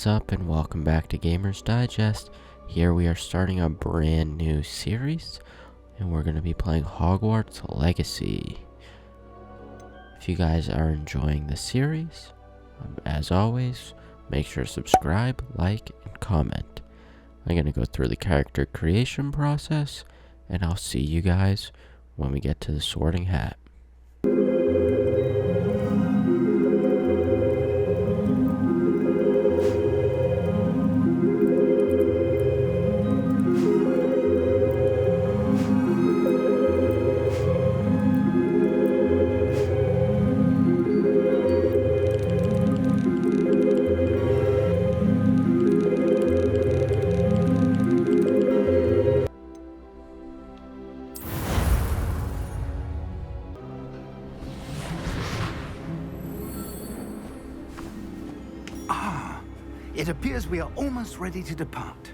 What's up and welcome back to Gamers Digest. Here we are starting a brand new series and we're going to be playing Hogwarts Legacy. If you guys are enjoying the series, as always, make sure to subscribe, like, and comment. I'm going to go through the character creation process and I'll see you guys when we get to the sorting hat. It appears we are almost ready to depart.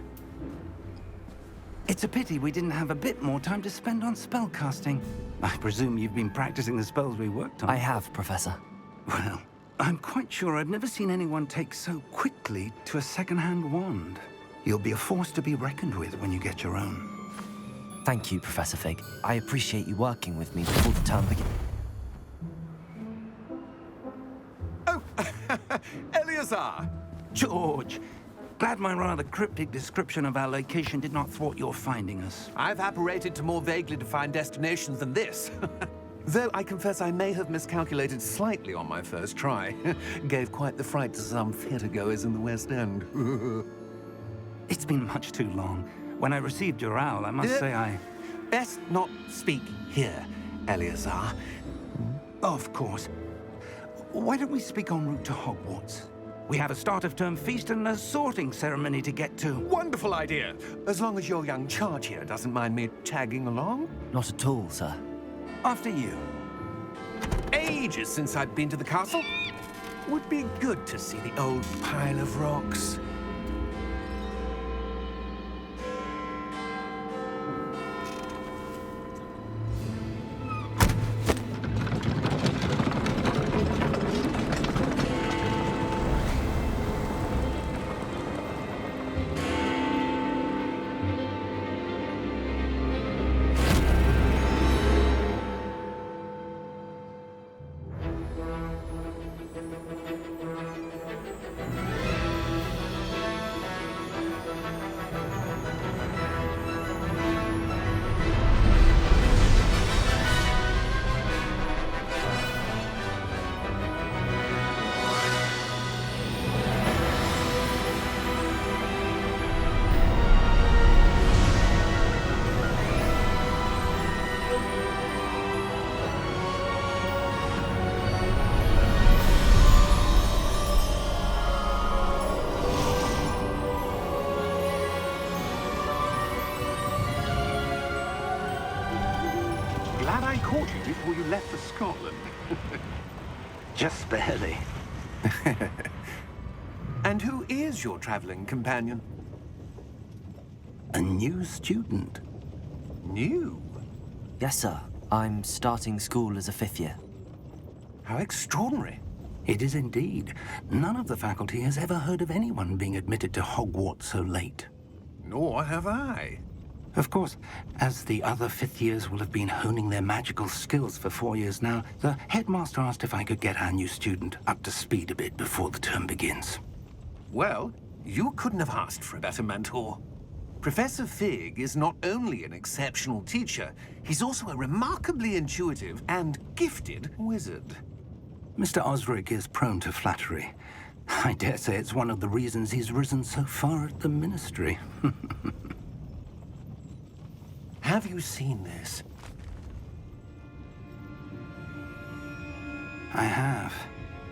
It's a pity we didn't have a bit more time to spend on spellcasting. I presume you've been practicing the spells we worked on. I have, Professor. Well, I'm quite sure I've never seen anyone take so quickly to a second-hand wand. You'll be a force to be reckoned with when you get your own. Thank you, Professor Fig. I appreciate you working with me before the term begins. Oh, Eleazar! George, glad my rather cryptic description of our location did not thwart your finding us. I've apparated to more vaguely defined destinations than this. Though I confess I may have miscalculated slightly on my first try. Gave quite the fright to some theatergoers in the West End. It's been much too long. When I received your owl, I must say I... Best not speak here, Eleazar. Of course. Why don't we speak en route to Hogwarts? We have a start-of-term feast and a sorting ceremony to get to. Wonderful idea! As long as your young charge here doesn't mind me tagging along. Not at all, sir. After you. Ages since I've been to the castle. Would be good to see the old pile of rocks. Glad I caught you before you left for Scotland. Just barely. And who is your traveling companion? A new student. New? Yes, sir. I'm starting school as a fifth year. How extraordinary. It is indeed. None of the faculty has ever heard of anyone being admitted to Hogwarts so late. Nor have I. Of course, as the other fifth years will have been honing their magical skills for 4 years now, the headmaster asked if I could get our new student up to speed a bit before the term begins. Well, you couldn't have asked for a better mentor. Professor Fig is not only an exceptional teacher, he's also a remarkably intuitive and gifted wizard. Mr. Osric is prone to flattery. I dare say it's one of the reasons he's risen so far at the ministry. Have you seen this? I have.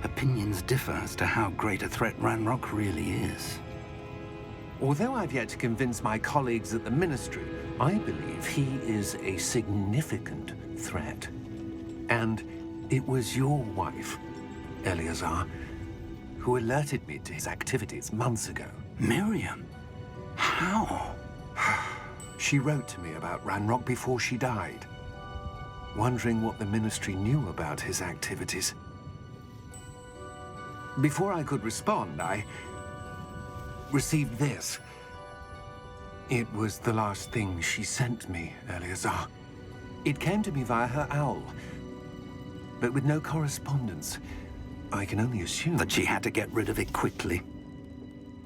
Opinions differ as to how great a threat Ranrock really is. Although I've yet to convince my colleagues at the Ministry, I believe he is a significant threat. And it was your wife, Eleazar, who alerted me to his activities months ago. Miriam? How? She wrote to me about Ranrock before she died, wondering what the Ministry knew about his activities. Before I could respond, received this. It was the last thing she sent me, Eleazar. It came to me via her owl, but with no correspondence. I can only assume That she had to get rid of it quickly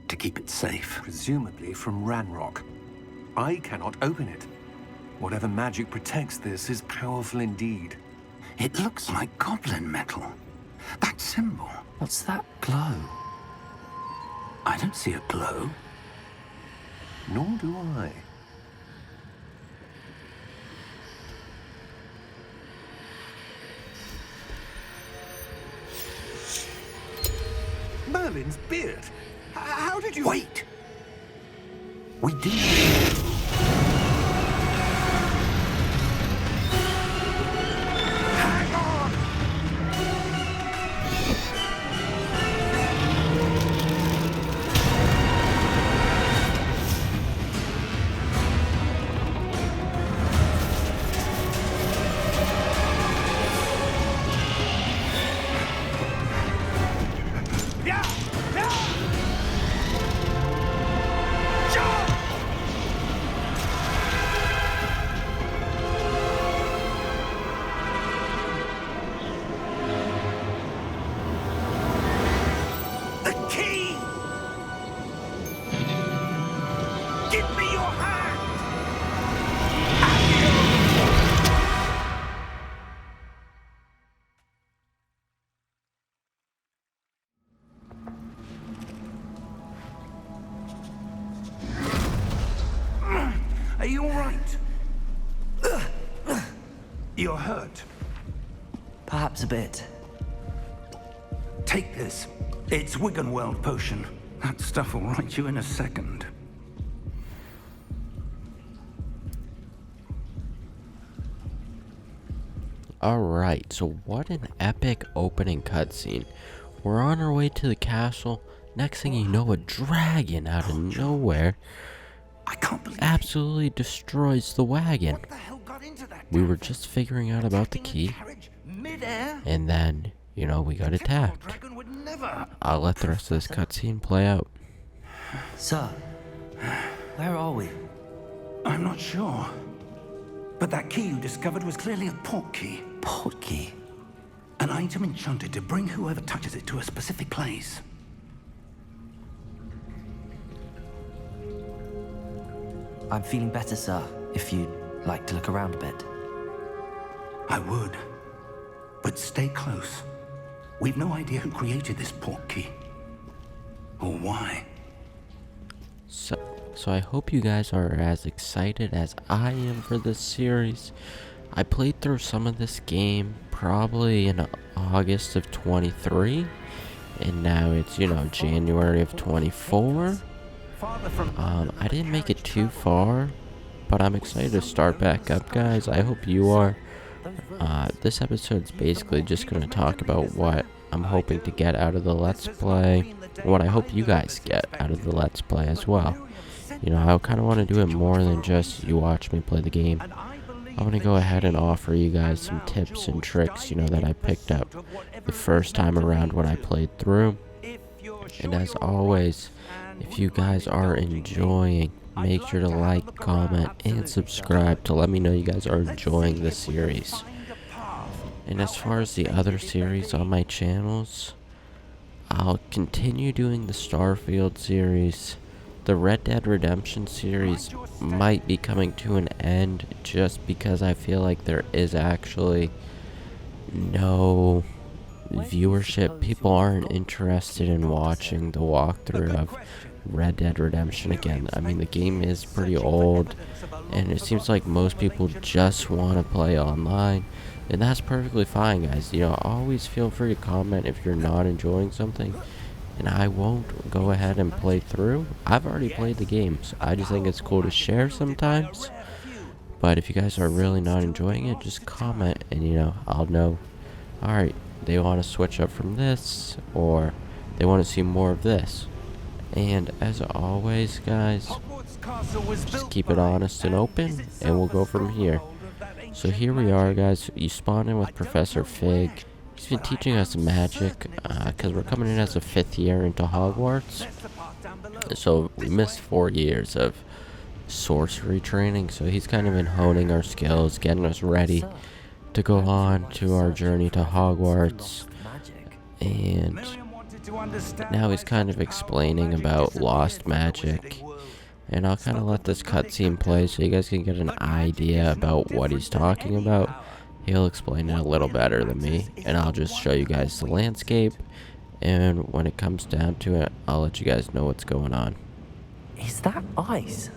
to keep it safe. presumably from Ranrock. I cannot open it. Whatever magic protects this is powerful indeed. It looks like goblin metal. That symbol. What's that glow? I don't see a glow. Nor do I. Merlin's beard. How did you... Wait! We do. Hang on! Yeah! Yeah! Jump! The key! Give me your hand! Are you all right? You're hurt. Perhaps a bit. Take this. It's Wiggenweld potion. That stuff will right you in a second. Alright, so what an epic opening cutscene. We're on our way to the castle. Next thing you know, a dragon out of nowhere I can't believe absolutely destroys the wagon. What the hell got into that? We were just figuring out about the key, Carriage mid-air? and then, you know, we got attacked. Dragon would never. I'll let the rest of this cutscene play out. Sir, where are we? I'm not sure. But that key you discovered was clearly a Portkey. Portkey. An item enchanted to bring whoever touches it to a specific place. I'm feeling better, sir, if you'd like to look around a bit. I would. But stay close. We've no idea who created this Portkey. Or why. So I hope you guys are as excited as I am for this series. I played through some of this game probably in August of 23, and now it's, you know, January of 24. I didn't make it too far, but I'm excited to start back up, guys. I hope you are. This episode's basically just going to talk about what I'm hoping to get out of the Let's Play, what I hope you guys get out of the Let's Play as well. You know, I kind of want to do it more than just you watch me play the game. I want to go ahead and offer you guys some tips and tricks, you know, that I picked up the first time around when I played through. And as always, if you guys are enjoying, make sure to like, comment, and subscribe to let me know you guys are enjoying this series. And as far as the other series on my channels, I'll continue doing the Starfield series. The Red Dead Redemption series might be coming to an end just because I feel like there is actually no viewership. People aren't interested in watching the walkthrough of Red Dead Redemption again. I mean, the game is pretty old, and it seems like most people just want to play online, and that's perfectly fine, guys. You know, always feel free to comment if you're not enjoying something, and I won't go ahead and play through. I've already played the games. I just think it's cool to share sometimes. But if you guys are really not enjoying it, just comment, and you know, I'll know. Alright, they want to switch up from this, or they want to see more of this. And as always, guys, just keep it honest and open, and we'll go from here. So here we are, guys. You spawn in with Professor Fig. He's been teaching us magic, because we're coming in as a 5th year into Hogwarts. So we missed 4 years of sorcery training, so he's kind of been honing our skills, getting us ready Sir, to go perhaps you on want to our search journey to for evidence of Hogwarts. lost magic. And now he's kind of explaining about lost magic. And I'll kind of let this cutscene play so you guys can get an idea about what he's talking about. He'll explain it a little better than me, and I'll just show you guys the landscape. And when it comes down to it, I'll let you guys know what's going on. Is that ice?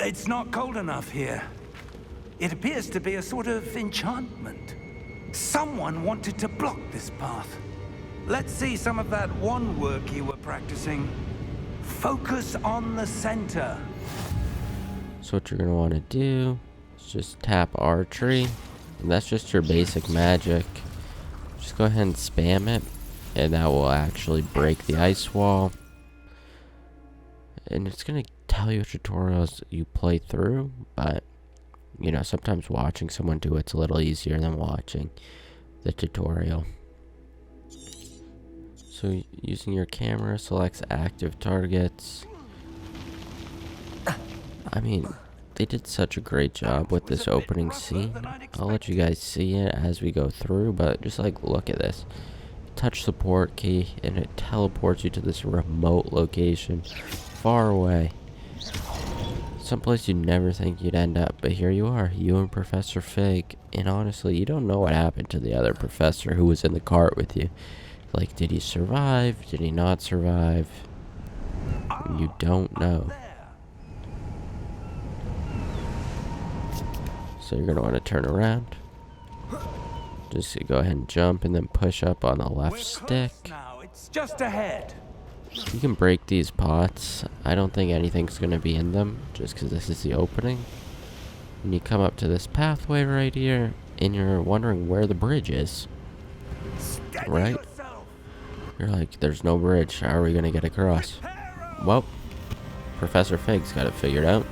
It's not cold enough here. It appears to be a sort of enchantment. Someone wanted to block this path. Let's see some of that wand work you were practicing. Focus on the center. So what you're going to want to do is just tap archery. And that's just your basic magic. Just go ahead and spam it, and that will actually break the ice wall. And it's going to tell you tutorials you play through, but you know, sometimes watching someone do it's a little easier than watching the tutorial. So using your camera selects active targets. I mean, they did such a great job with this opening scene. I'll let you guys see it as we go through, but just like look at this. Touch the Portkey and it teleports you to this remote location far away. Someplace you'd never think you'd end up, but here you are, you and Professor Fig. And honestly, you don't know what happened to the other professor who was in the cart with you. Like, did he survive? Did he not survive? You don't know. So you're going to want to turn around. Just go ahead and jump and then push up on the left stick. Now it's just ahead. You can break these pots. I don't think anything's going to be in them, just because this is the opening. And you come up to this pathway right here, and you're wondering where the bridge is. Right? You're like, there's no bridge. How are we going to get across? Well, Professor Fig's got it figured out.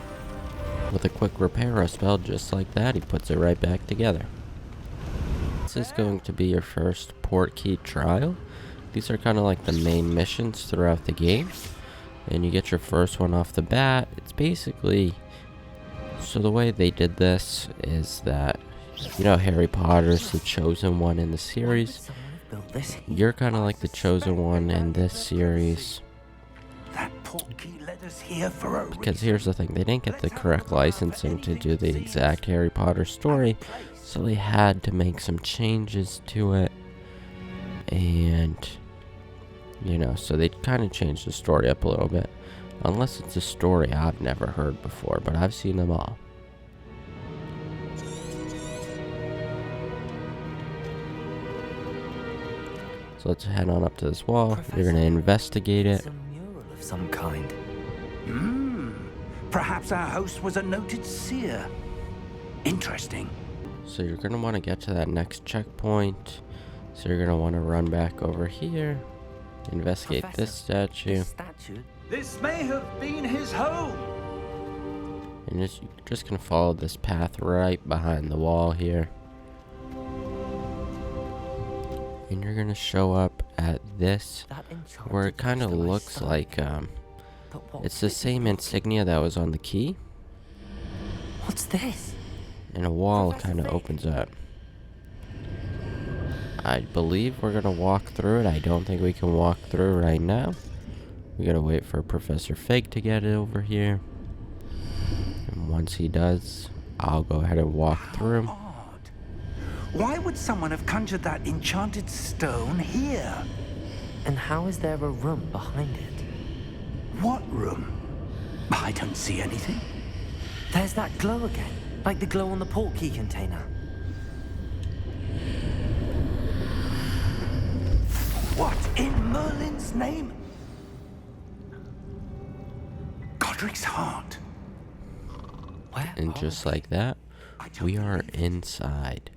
With a quick repair spell just like that, he puts it right back together. This is going to be your first Portkey trial. These are kind of like the main missions throughout the game. And you get your first one off the bat. It's basically... So the way they did this is that, you know, Harry Potter's the chosen one in the series. You're kind of like the chosen one in this series. That Portkey led us here for a Because here's the thing, they didn't get the correct licensing to do the exact Harry Potter story, so they had to make some changes to it. And, you know, so they kind of changed the story up a little bit. Unless it's a story I've never heard before, but I've seen them all. So let's head on up to this wall. You're going to investigate it. It's a mural of some kind. Perhaps our host was a noted seer. Interesting. So you're going to want to get to that next checkpoint. So you're going to want to run back over here. Investigate Professor, this statue. This statue? This may have been his home. And you're just going to follow this path right behind the wall here. And you're going to show up at this, That enchanted where it kind of crystal I looks saw. like, But what it's the same insignia that was on the key. What's this? And a wall kind of opens up. I believe we're going to walk through it. I don't think we can walk through right now. We got to wait for Professor Fig to get it over here. And once he does, I'll go ahead and walk through. Odd. Why would someone have conjured that enchanted stone here? And how is there a room behind it? What room? I don't see anything. There's that glow again, like the glow on the Portkey container. What in Merlin's name? Godric's heart. Where And are just we? like that, we are inside.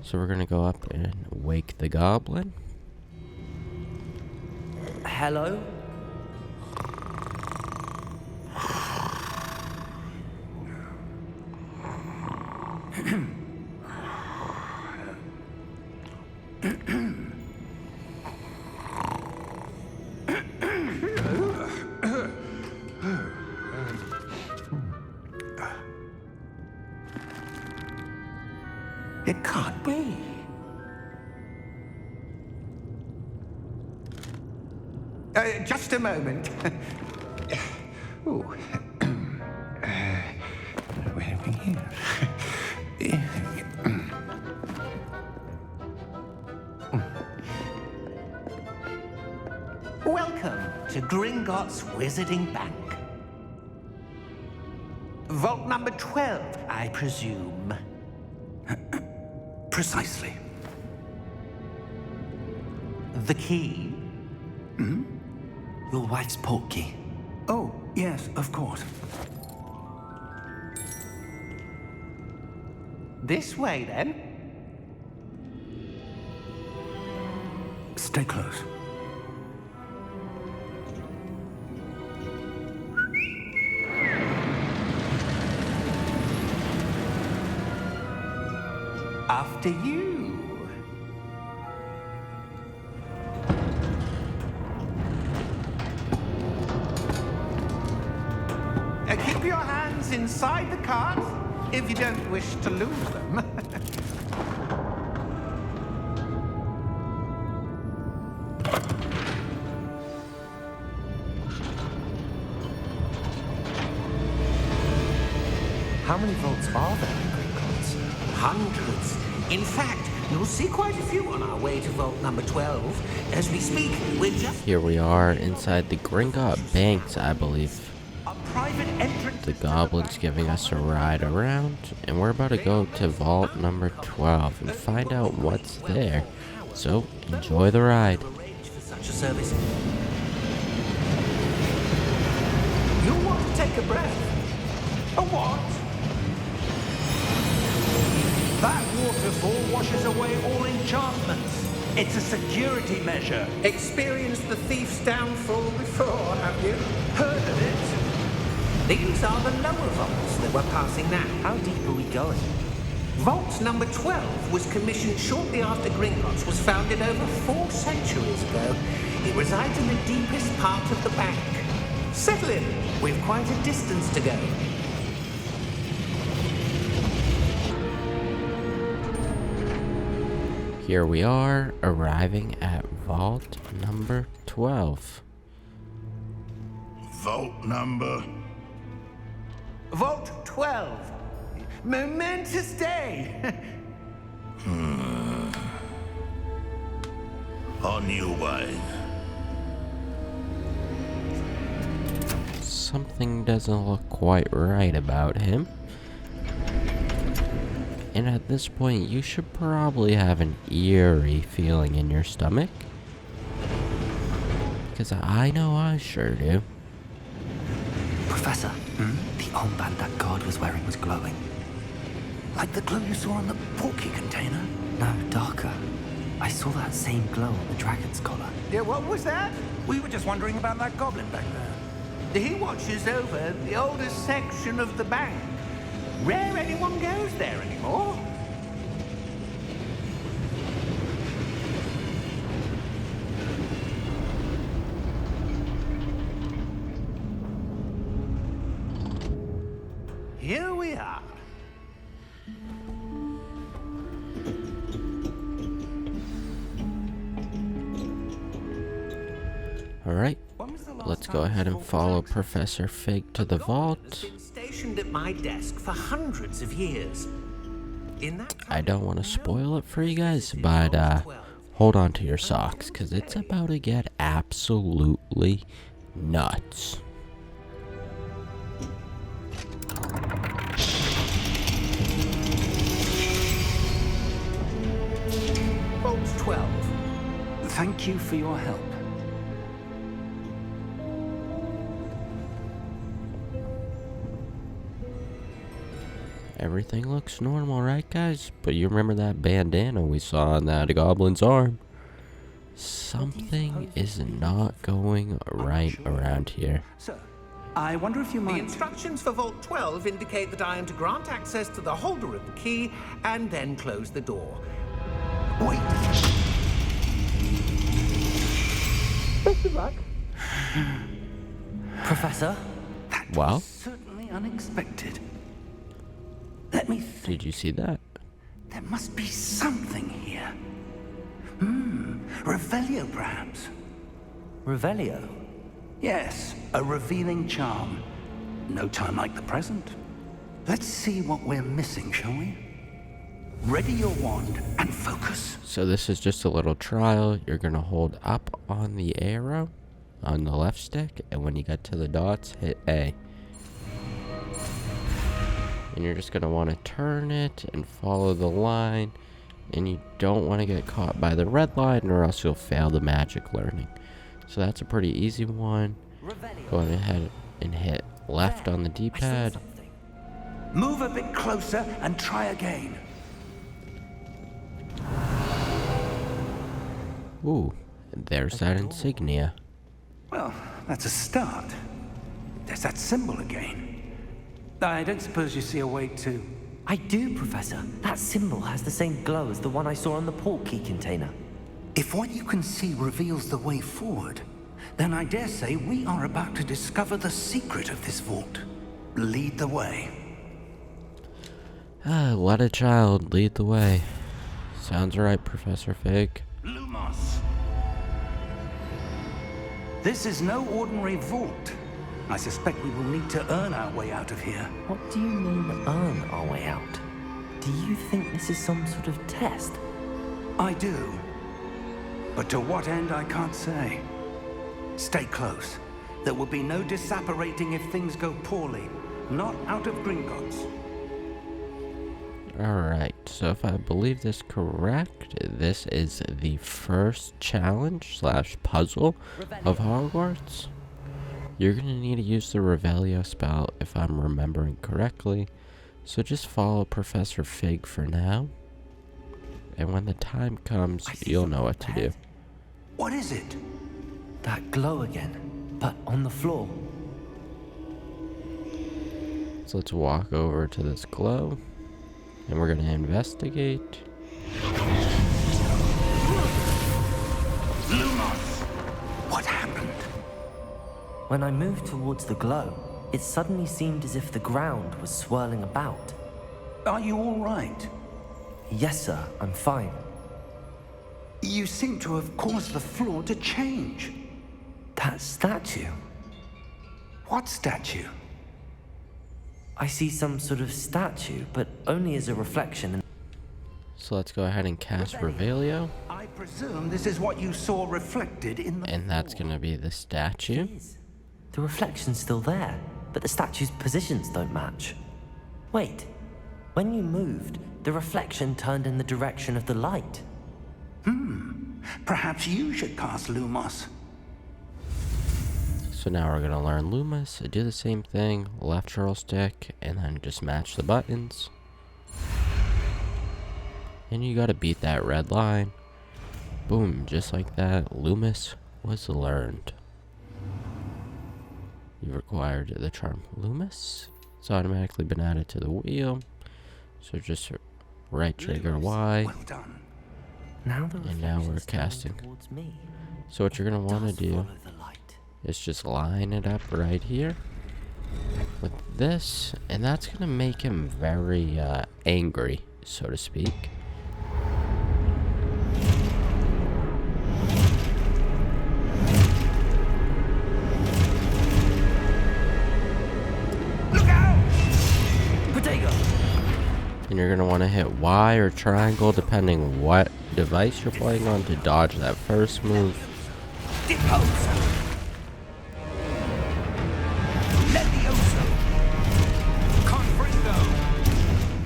So we're going to go up and wake the goblin. Hello? It can't be. Just a moment. Ooh. Where are we here? Welcome to Gringotts Wizarding Bank. Vault number 12, I presume. Precisely. The key? Your wife's Portkey. Oh, yes, of course. This way, then. Stay close. After you. Keep your hands inside the cart if you don't wish to lose them. How many vaults are there in Gringotts? Hundreds. In fact, you'll see quite a few on our way to vault number 12. As we speak, we're just... Here we are inside the Gringotts Banks, I believe. A private entrance. The Goblins giving us a ride around, and we're about to go to vault number 12 and find out what's there. So, enjoy the ride. Arrange for such a service. You'll want to take a breath. A what? That waterfall washes away all enchantments. It's a security measure. Experienced the thief's downfall before, have you? Heard of it? These are the lower vaults that we're passing now. How deep are we going? Vault number 12 was commissioned shortly after Gringotts was founded over 4 centuries ago. It resides in the deepest part of the bank. Settle in. We've quite a distance to go. Here we are, arriving at vault number 12. Vault number. Vault 12. Momentous day. On your way. Something doesn't look quite right about him. And at this point, you should probably have an eerie feeling in your stomach. Because I know I sure do. Professor, the armband that guard was wearing was glowing. Like the glow you saw on the Portkey container? No, darker. I saw that same glow on the dragon's collar. Yeah, what was that? We were just wondering about that goblin back there. He watches over the oldest section of the bank. Rare anyone goes there anymore. Here we are. Alright, When was the last let's time go you ahead and saw follow Alex? Professor Fig to the Has vault. been stationed at my desk for hundreds of years. In that I time, don't want to no spoil it for you guys, visited but Vault 12. hold on to your socks, because it's about to get absolutely nuts. Vault 12. Thank you for your help. Everything looks normal, right, guys? But you remember that bandana we saw on that goblin's arm? Something is not going right around here. Sir, I wonder if you The might... instructions for Vault 12 indicate that I am to grant access to the holder of the key and then close the door. Wait. Best of luck. Professor? Wow, Certainly unexpected. Let me think. did you see that? There There must be something here. Revelio, perhaps? Revelio? Yes, a revealing charm. No time like the present. Let's see what we're missing, shall we? Ready your wand and focus. So this is just a little trial. You're going to hold up on the arrow on the left stick, and when you get to the dots, hit A. And you're just going to want to turn it and follow the line, and you don't want to get caught by the red line or else you'll fail the magic learning. So that's a pretty easy one. Go ahead and hit left on the D-pad. Move a bit closer and try again. Ooh, and there's that insignia. Well, that's a start. There's that symbol again. I don't suppose you see a way to... I do, Professor. That symbol has the same glow as the one I saw on the Portkey container. If what you can see reveals the way forward, then I dare say we are about to discover the secret of this vault. Lead the way. Let a child lead the way. Sounds right, Professor Fig. Lumos! This is no ordinary vault. I suspect we will need to earn our way out of here. What do you mean, earn our way out? Do you think this is some sort of test? I do. But to what end, I can't say. Stay close. There will be no disapparating if things go poorly. Not out of Gringotts. Alright, so if I believe this correct, this is the first challenge / puzzle of Hogwarts. You're going to need to use the Revelio spell if I'm remembering correctly, so just follow Professor Fig for now. And when the time comes, you'll know what to do. What is it? That glow again, but on the floor. So let's walk over to this glow, and we're going to investigate. Lumos! What happened? When I moved towards the glow, it suddenly seemed as if the ground was swirling about. Are you all right? Yes, sir, I'm fine. You seem to have caused the floor to change. That statue. What statue? I see some sort of statue, but only as a reflection. So let's go ahead and cast Revelio, I presume this is what you saw reflected in the and that's going to be the statue. The reflection's still there, but the statue's positions don't match. Wait, when you moved, the reflection turned in the direction of the light. Perhaps you should cast Lumos. So now we're going to learn Lumos, do the same thing, left control stick, and then just match the buttons. And you got to beat that red line. Boom, just like that, Lumos was learned. You've acquired the charm Lumos. It's automatically been added to the wheel. So just right trigger Y. Well done. Now the And now we're reflection's turning casting. towards me. So what you're going to want to do Follow the light. is just line it up right here with this, and that's going to make him very angry, so to speak. Look out! Potato! And you're going to want to hit Y or triangle depending what device you're playing on to dodge that first move. Deposa! Levioso! Confringo!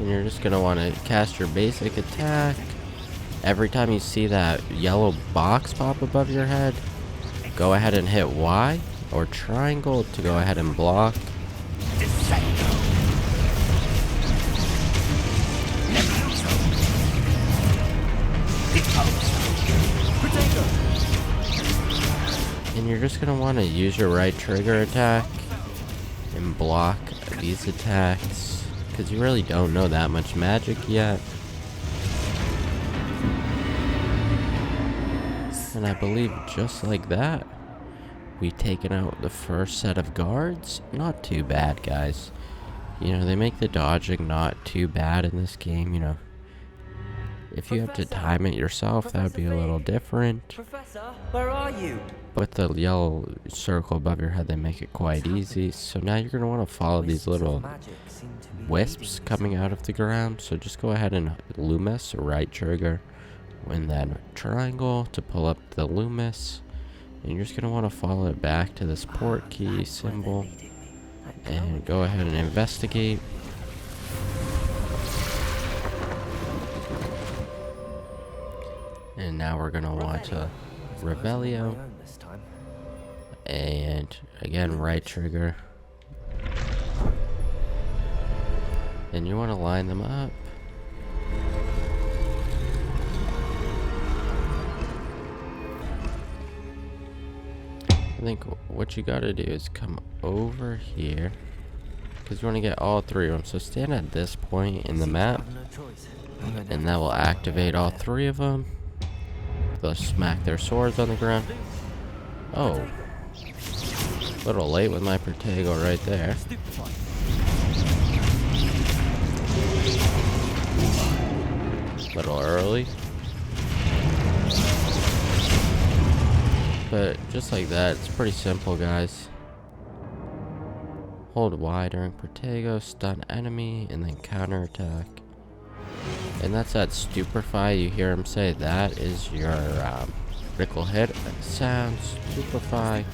And you're just going to want to cast your basic attack. Every time you see that yellow box pop above your head, go ahead and hit Y or triangle to go ahead and block. Dissecto! Levioso! Deposa! And you're just going to want to use your right trigger attack and block these attacks, because you really don't know that much magic yet. And I believe just like that, we've taken out the first set of guards. Not too bad, guys. You know, they make the dodging not too bad in this game, you know. If you have to time it yourself, that would be a little different. Professor, where are you? With the yellow circle above your head, they make it quite easy. So now you're going to want to follow these little wisps coming out of the ground. So just go ahead and Loomis, right trigger, and then triangle to pull up the Loomis. And you're just going to want to follow it back to this Portkey symbol. And go ahead and investigate. And now we're going to want to Revelio. And again, right trigger. And you want to line them up. I think what you gotta do is come over here, because you want to get all three of them. So stand at this point in the map, and that will activate all three of them. They'll smack their swords on the ground. Oh, a little late with my Protego right there. A little early. But just like that, it's pretty simple, guys. Hold Y during Protego, stun enemy, and then counterattack. And that's that stupefy. You hear him say that is your critical hit sound. Stupefy.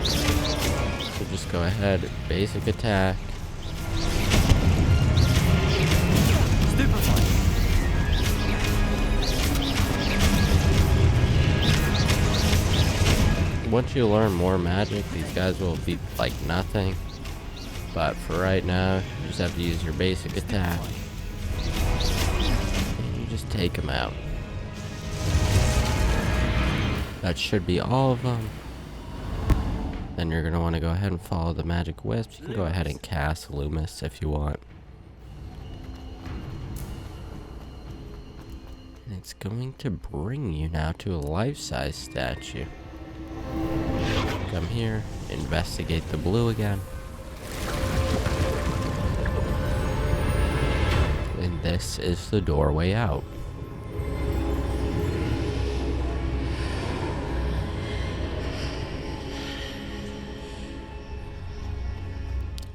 So just go ahead, basic attack. Stupefy. Once you learn more magic, these guys will be like nothing. But for right now, you just have to use your basic attack. And you just take them out. That should be all of them. Then you're going to want to go ahead and follow the magic wisps. You can go ahead and cast Loomis if you want. And it's going to bring you now to a life-size statue. Come here, investigate the blue again. And this is the doorway out.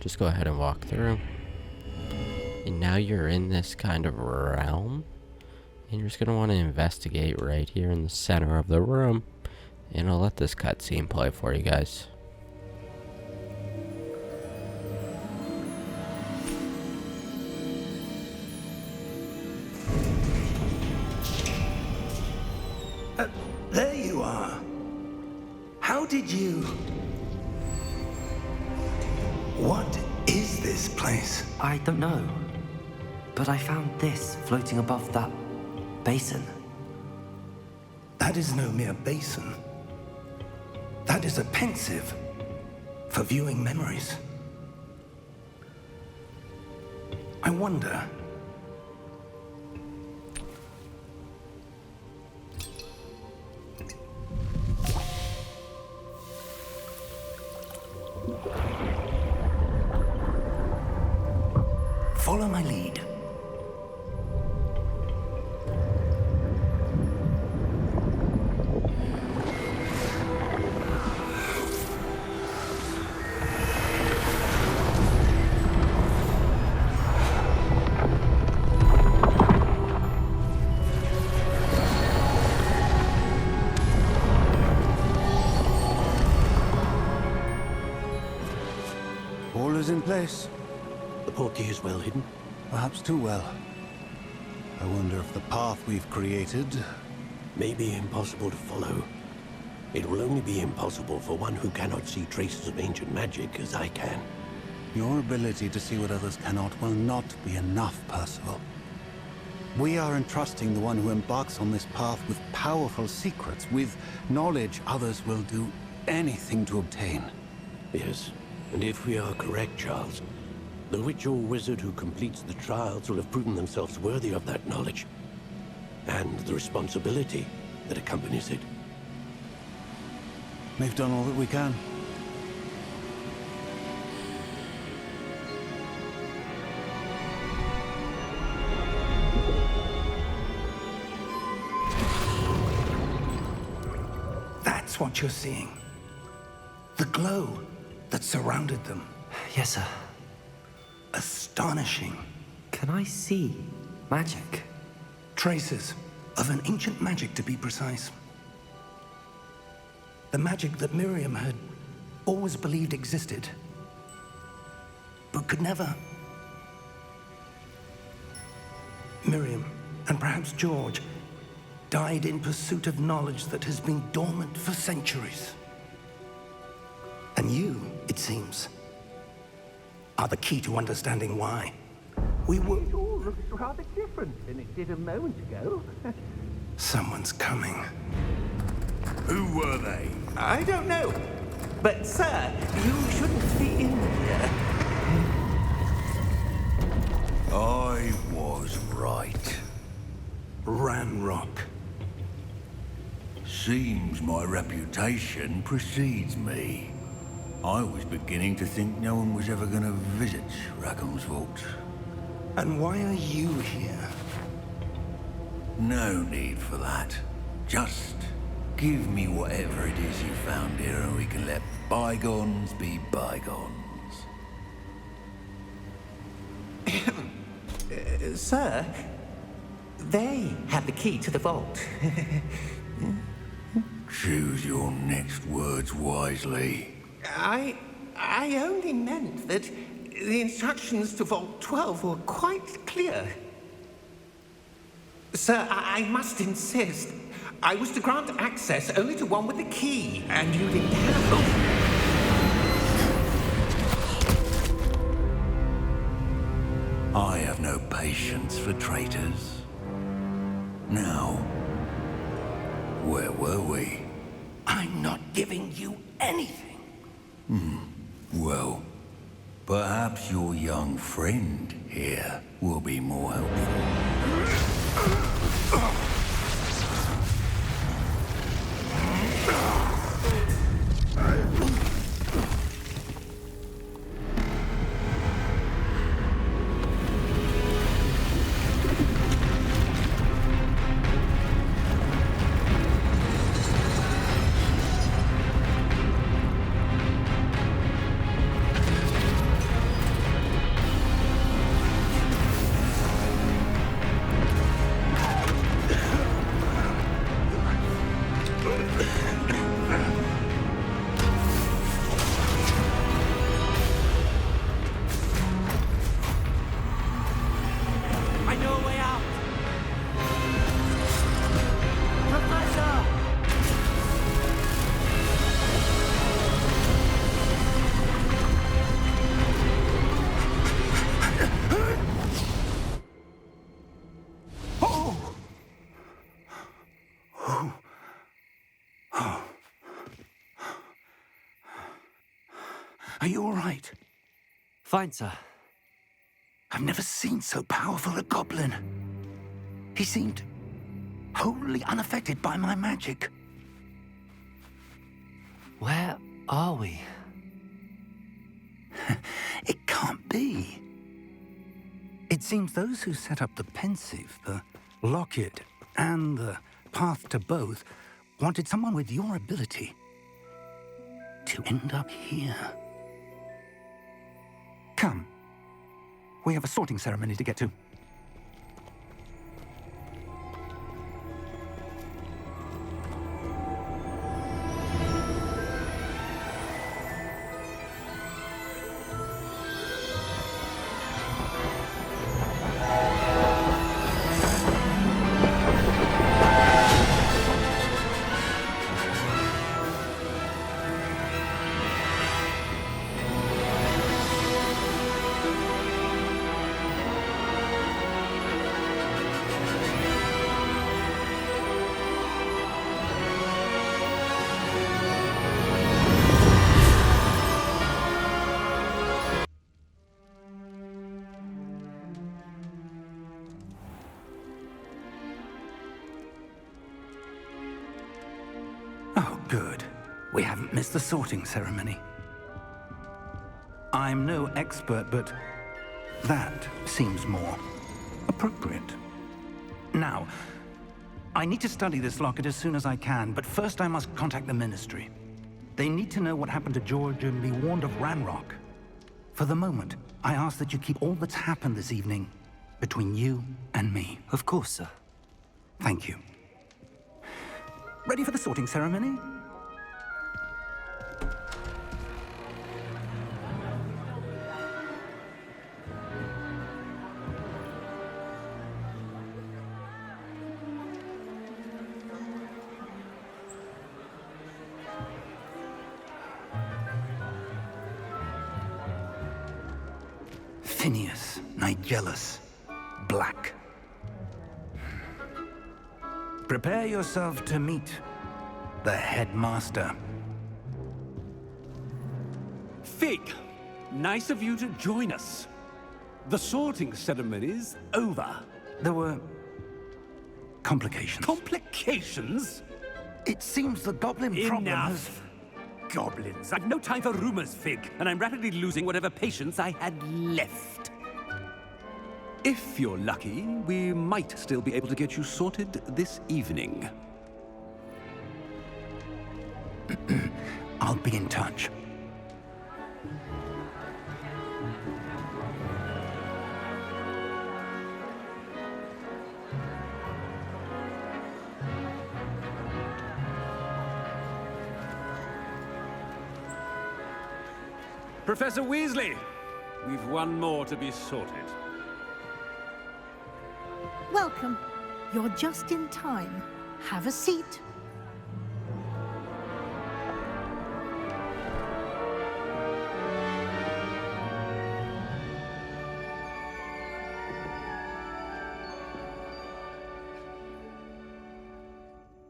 Just go ahead and walk through. And now you're in this kind of realm. And you're just going to want to investigate right here in the center of the room. And I'll let this cutscene play for you guys. There you are. How did you... What is this place? I don't know. But I found this floating above that basin. That is no mere basin. That is a pensive for viewing memories. I wonder... Follow my lead. All is in place. The Portkey is well hidden. Perhaps too well. I wonder if the path we've created... May be impossible to follow. It will only be impossible for one who cannot see traces of ancient magic as I can. Your ability to see what others cannot will not be enough, Percival. We are entrusting the one who embarks on this path with powerful secrets, with knowledge others will do anything to obtain. Yes, and if we are correct, Charles, the witch or wizard who completes the trials will have proven themselves worthy of that knowledge, and the responsibility that accompanies it. We've done all that we can. That's what you're seeing. The glow that surrounded them. Yes, sir. Astonishing. Can I see magic? Traces of an ancient magic, to be precise. The magic that Miriam had always believed existed, but could never. Miriam, and perhaps George, died in pursuit of knowledge that has been dormant for centuries. And you, it seems, are the key to understanding why. We were... It all looks rather different than it did a moment ago. Someone's coming. Who were they? I don't know. But, sir, you shouldn't be in here. I was right. Ranrock. Seems my reputation precedes me. I was beginning to think no one was ever going to visit Rackham's vault. And why are you here? No need for that. Just give me whatever it is you found here and we can let bygones be bygones. Sir, they have the key to the vault. Choose your next words wisely. I only meant that the instructions to Vault 12 were quite clear. Sir, I must insist. I was to grant access only to one with the key, and you didn't have... I have no patience for traitors. Now, where were we? I'm not giving you anything. Well, perhaps your young friend here will be more helpful. Are you all right? Fine, sir. I've never seen so powerful a goblin. He seemed wholly unaffected by my magic. Where are we? It can't be. It seems those who set up the pensive, the locket, and the path to both wanted someone with your ability to end up here. Come. We have a sorting ceremony to get to. Oh, good. We haven't missed the sorting ceremony. I'm no expert, but that seems more appropriate. Now, I need to study this locket as soon as I can, but first I must contact the Ministry. They need to know what happened to George and be warned of Ranrock. For the moment, I ask that you keep all that's happened this evening between you and me. Of course, sir. Thank you. Ready for the sorting ceremony? Phineas, Nigellus, Black. Prepare yourself to meet the headmaster. Fig, nice of you to join us. The sorting ceremony's over. There were complications. Complications? It seems the goblin problem has... Enough! Goblins. I've no time for rumors, Fig, and I'm rapidly losing whatever patience I had left. If you're lucky, we might still be able to get you sorted this evening. I'll be in touch. Professor Weasley, we've one more to be sorted. Welcome. You're just in time. Have a seat.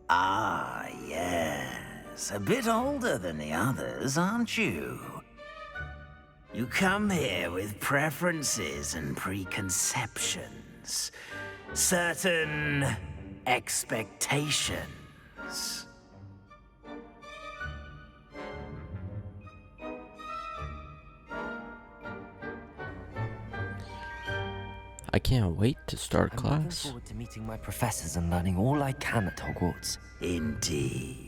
Ah, yes. A bit older than the others, aren't you? You come here with preferences and preconceptions. Certain expectations. I can't wait to start I'm looking class. forward to meeting my professors and learning all I can at Hogwarts. Indeed.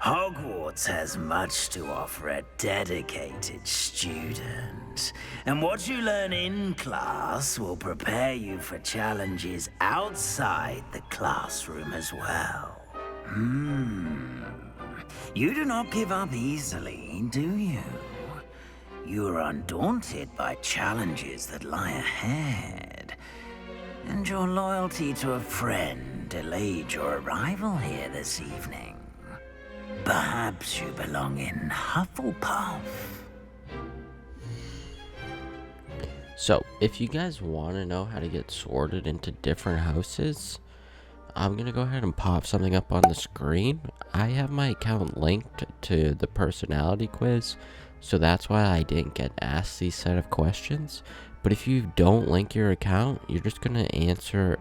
Hogwarts has much to offer a dedicated student. And what you learn in class will prepare you for challenges outside the classroom as well. You do not give up easily, do you? You are undaunted by challenges that lie ahead. And your loyalty to a friend delayed your arrival here this evening. Perhaps you belong in Hufflepuff. So, if you guys want to know how to get sorted into different houses, I'm going to go ahead and pop something up on the screen. I have my account linked to the personality quiz, so that's why I didn't get asked these set of questions. But if you don't link your account, you're just going to answer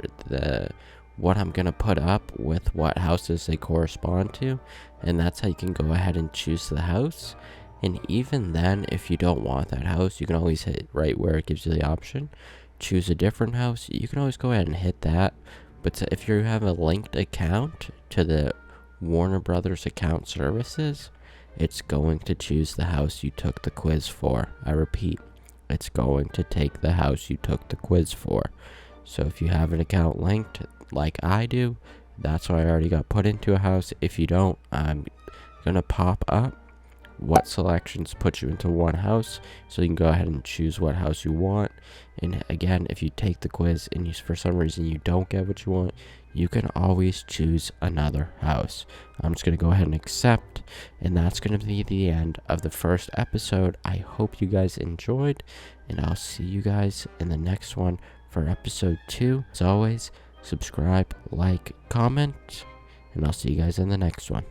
what I'm going to put up with what houses they correspond to, and that's how you can go ahead and choose the house. And even then, if you don't want that house, you can always hit right where it gives you the option, choose a different house. You can always go ahead and hit that. But if you have a linked account to the Warner Brothers account services, it's going to choose the house you took the quiz for. I repeat, it's going to take the house you took the quiz for. So if you have an account linked like I do, that's why I already got put into a house. If you don't, I'm gonna pop up what selections put you into one house, so you can go ahead and choose what house you want. And again, if you take the quiz and you, for some reason you don't get what you want, you can always choose another house. I'm just gonna go ahead and accept, and that's gonna be the end of the first episode. I hope you guys enjoyed, and I'll see you guys in the next one for episode 2. As always, subscribe, like, comment, and I'll see you guys in the next one.